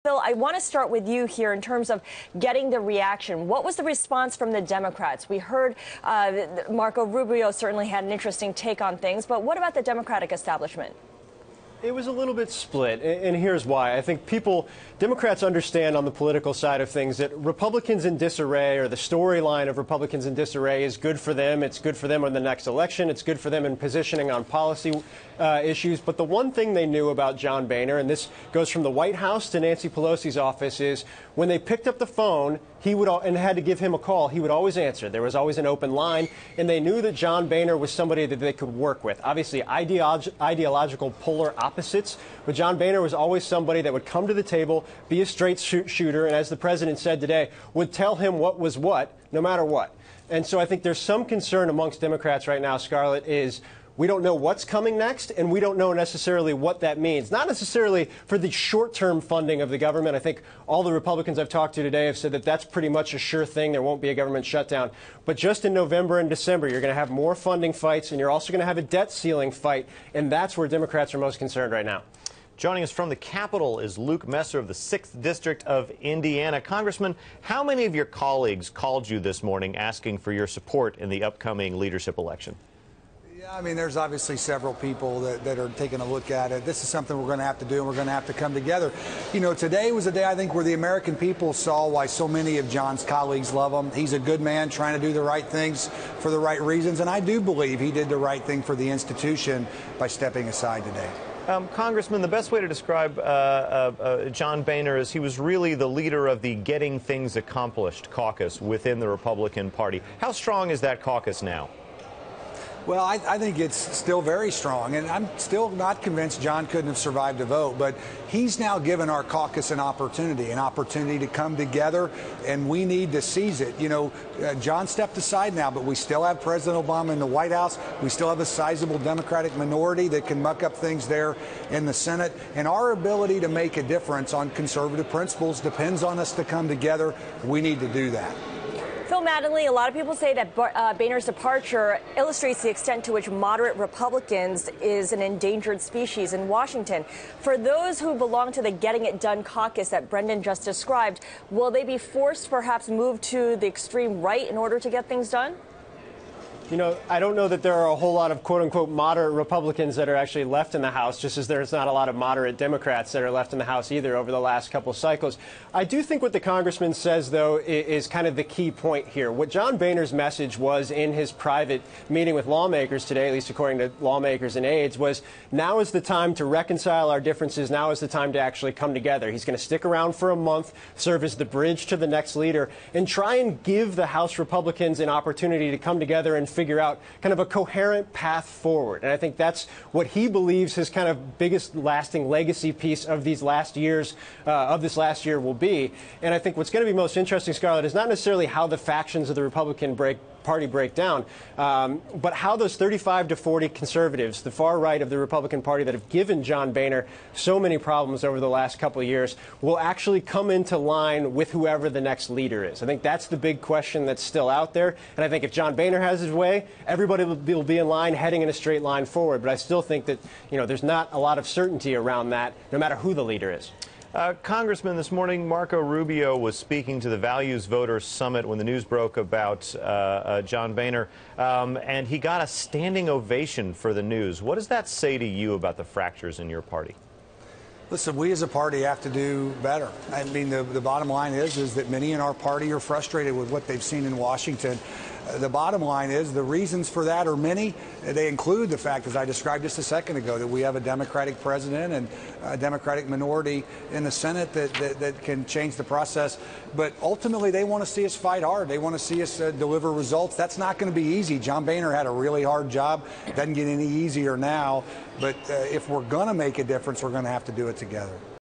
Phil, I want to start with you here in terms of getting the reaction. What was the response from the Democrats? We heard Marco Rubio certainly had an interesting take on things, but what about the Democratic establishment? It was a little bit split, and here's why. I think Democrats understand on the political side of things that Republicans in disarray, or the storyline of Republicans in disarray, is good for them. It's good for them in the next election. It's good for them in positioning on policy issues. But the one thing they knew about John Boehner, and this goes from the White House to Nancy Pelosi's office, is when they picked up the phone, and had to give him a call, he would always answer. There was always an open line, and they knew that John Boehner was somebody that they could work with. Obviously, ideological polar opposites, but John Boehner was always somebody that would come to the table, be a straight shooter, and as the president said today, would tell him what was what, no matter what. And so I think there's some concern amongst Democrats right now, Scarlet, is we don't know what's coming next, and we don't know necessarily what that means. Not necessarily for the short-term funding of the government. I think all the Republicans I've talked to today have said that that's pretty much a sure thing. There won't be a government shutdown. But just in November and December, you're going to have more funding fights, and you're also going to have a debt ceiling fight, and that's where Democrats are most concerned right now. Joining us from the Capitol is Luke Messer of the 6th District of Indiana. Congressman, how many of your colleagues called you this morning asking for your support in the upcoming leadership election? Yeah, I mean, there's obviously several people that are taking a look at it. This is something we're going to have to do, and we're going to have to come together. You know, today was a day, I think, where the American people saw why so many of John's colleagues love him. He's a good man trying to do the right things for the right reasons, and I do believe he did the right thing for the institution by stepping aside today. Congressman, the best way to describe John Boehner is he was really the leader of the Getting Things Accomplished caucus within the Republican Party. How strong is that caucus now? Well, I think it's still very strong, and I'm still not convinced John couldn't have survived a vote, but he's now given our caucus an opportunity to come together, and we need to seize it. You know, John stepped aside now, but we still have President Obama in the White House. We still have a sizable Democratic minority that can muck up things there in the Senate, and our ability to make a difference on conservative principles depends on us to come together. We need to do that. Phil Mattingly, a lot of people say that Boehner's departure illustrates the extent to which moderate Republicans is an endangered species in Washington. For those who belong to the Getting It Done caucus that Brendan just described, will they be forced to perhaps move to the extreme right in order to get things done? You know, I don't know that there are a whole lot of quote-unquote moderate Republicans that are actually left in the House, just as there's not a lot of moderate Democrats that are left in the House either over the last couple of cycles. I do think what the congressman says, though, is kind of the key point here. What John Boehner's message was in his private meeting with lawmakers today, at least according to lawmakers and aides, was now is the time to reconcile our differences. Now is the time to actually come together. He's going to stick around for a month, serve as the bridge to the next leader, and try and give the House Republicans an opportunity to come together and figure out kind of a coherent path forward. And I think that's what he believes his kind of biggest lasting legacy piece of these last years, of this last year will be. And I think what's going to be most interesting, Scarlet, is not necessarily how the factions of the Republican Party break down, but how those 35 to 40 conservatives, the far right of the Republican Party that have given John Boehner so many problems over the last couple of years, will actually come into line with whoever the next leader is. I think that's the big question that's still out there. And I think if John Boehner has his way, everybody will be in line, heading in a straight line forward. But I still think that, you know, there's not a lot of certainty around that, no matter who the leader is. Congressman, this morning Marco Rubio was speaking to the Values Voters Summit when the news broke about John Boehner, and he got a standing ovation for the news. What does that say to you about the fractures in your party? Listen, we as a party have to do better. I mean, the bottom line is that many in our party are frustrated with what they've seen in Washington. The bottom line is the reasons for that are many. They include the fact, as I described just a second ago, that we have a Democratic president and a Democratic minority in the Senate that can change the process. But ultimately, they want to see us fight hard. They want to see us deliver results. That's not going to be easy. John Boehner had a really hard job. It doesn't get any easier now. But if we're going to make a difference, we're going to have to do it together.